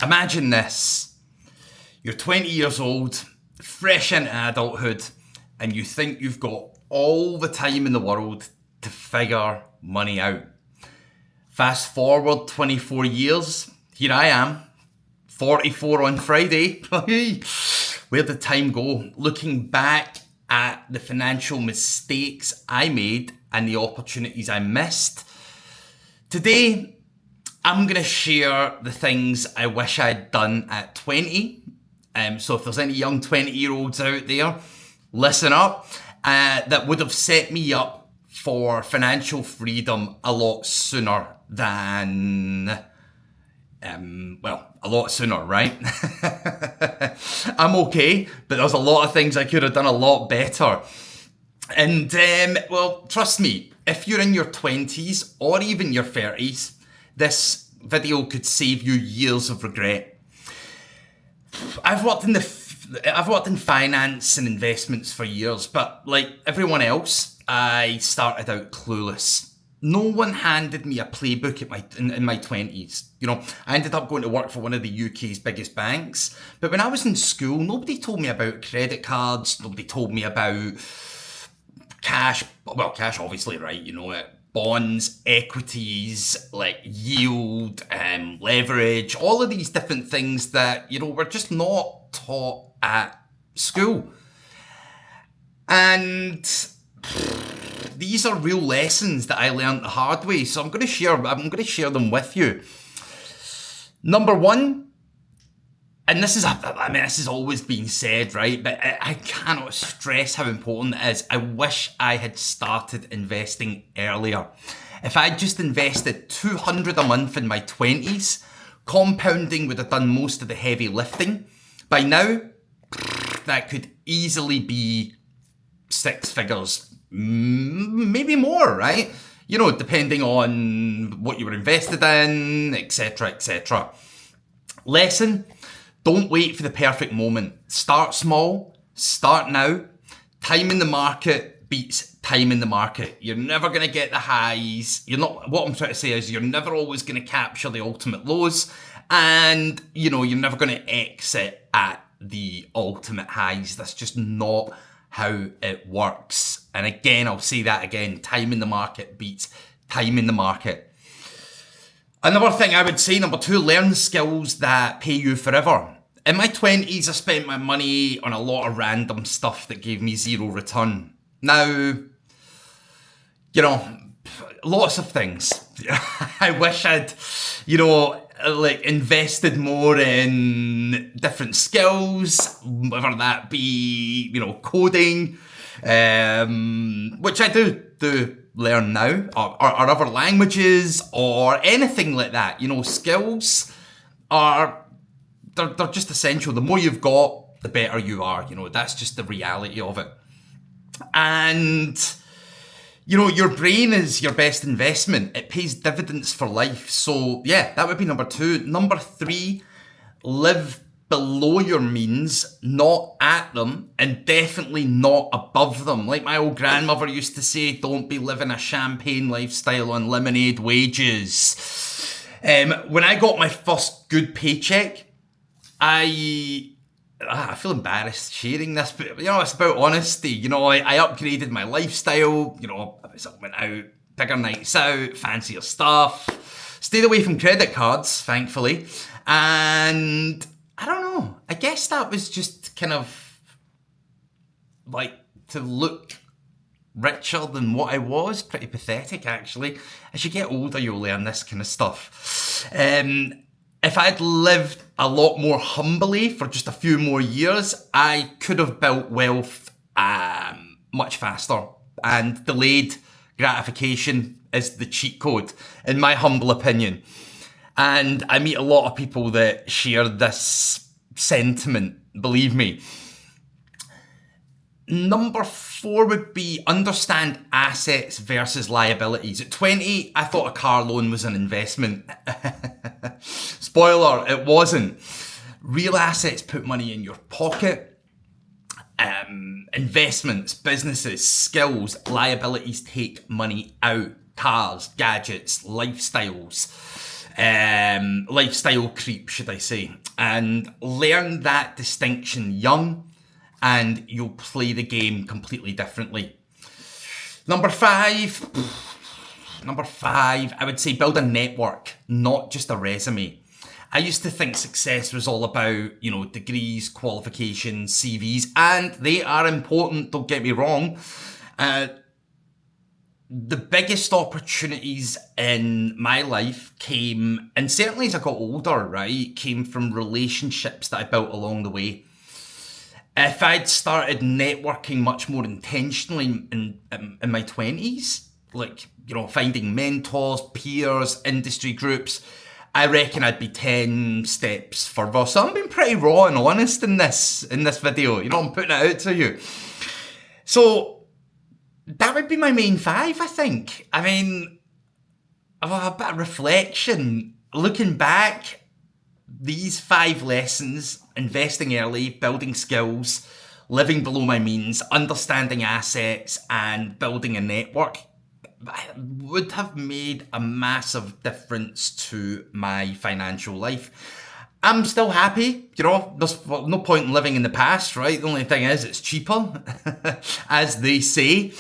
Imagine this. You're 20 years old, fresh into adulthood, and you think you've got all the time in the world to figure money out. Fast forward 24 years, here I am, 44 on Friday. Where did time go? Looking back at the financial mistakes I made and the opportunities I missed. Today, I'm going to share the things I wish I'd done at 20. So if there's any young 20-year-olds out there, listen up. That would have set me up for financial freedom a lot sooner than... a lot sooner, right? I'm okay, but there's a lot of things I could have done a lot better. And, trust me, if you're in your 20s or even your 30s, this video could save you years of regret. I've worked in finance and investments for years, but like everyone else, I started out clueless. No one handed me a playbook in my 20s. You know, I ended up going to work for one of the UK's biggest banks. But when I was in school, nobody told me about credit cards. Nobody told me about cash. Well, cash, obviously, right? You know, bonds, equities, like yield, leverage, all of these different things that, you know, we're just not taught at school. And these are real lessons that I learned the hard way, so I'm going to share them with you. Number one, and this has always been said, right? But I cannot stress how important it is. I wish I had started investing earlier. If I'd just invested $200 a month in my 20s, compounding would have done most of the heavy lifting. By now, that could easily be six figures, maybe more, right? You know, depending on what you were invested in, etc., etc. Lesson: don't wait for the perfect moment. Start small, start now. Time in the market beats time in the market. You're never going to get the highs. What I'm trying to say is you're never always going to capture the ultimate lows. And, you know, you're never going to exit at the ultimate highs. That's just not how it works. And again, I'll say that again, time in the market beats time in the market. Another thing I would say, number two, learn skills that pay you forever. In my 20s, I spent my money on a lot of random stuff that gave me zero return. Now, you know, lots of things. I wish I'd, you know, like invested more in different skills, whether that be, you know, coding, which I do learn now, or other languages, or anything like that. You know, skills are, they're just essential. The more you've got, the better you are. You know, that's just the reality of it. And, you know, your brain is your best investment. It pays dividends for life. So yeah, that would be number two. Number three, live below your means, not at them, and definitely not above them. Like my old grandmother used to say, don't be living a champagne lifestyle on lemonade wages. When I got my first good paycheck, I feel embarrassed sharing this, but you know, it's about honesty. You know, I upgraded my lifestyle. You know, I went out, bigger nights out, fancier stuff, stayed away from credit cards, thankfully. And I don't know, I guess that was just kind of like to look richer than what I was. Pretty pathetic, actually. As you get older, you'll learn this kind of stuff. If I'd lived a lot more humbly for just a few more years, I could have built wealth much faster. And delayed gratification is the cheat code, in my humble opinion. And I meet a lot of people that share this sentiment, believe me. Number four would be understand assets versus liabilities. At 20, I thought a car loan was an investment. Spoiler, it wasn't. Real assets put money in your pocket. Investments, businesses, skills, liabilities take money out. Cars, gadgets, lifestyles. lifestyle creep, should I say, and learn that distinction young, and you'll play the game completely differently. Number five, I would say build a network, not just a resume. I used to think success was all about, degrees, qualifications, CVs, and they are important, don't get me wrong. The biggest opportunities in my life came, and certainly as I got older, right, came from relationships that I built along the way. If I'd started networking much more intentionally in my 20s, like, finding mentors, peers, industry groups, I reckon I'd be 10 steps further. So I'm being pretty raw and honest in this video. I'm putting it out to you. So that would be my main five, I think. I mean, a bit of reflection. Looking back, these 5 lessons: investing early, building skills, living below my means, understanding assets, and building a network, would have made a massive difference to my financial life. I'm still happy, there's no point in living in the past, right? The only thing is it's cheaper, as they say.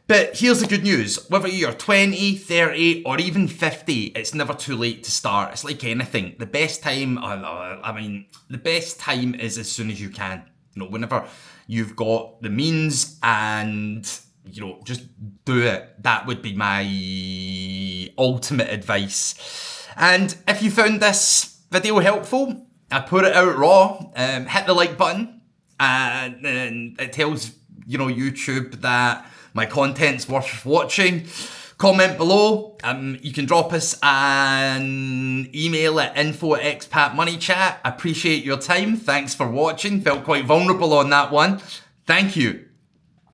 But here's the good news: whether you're 20, 30, or even 50, it's never too late to start. It's like anything. The best time, the best time is as soon as you can. Whenever you've got the means, and, just do it. That would be my ultimate advice. And if you found this video helpful, I put it out raw. Hit the like button, and it tells, YouTube that my content's worth watching. Comment below. You can drop us an email at info@expatmoneychat. I appreciate your time. Thanks for watching. Felt quite vulnerable on that one. Thank you.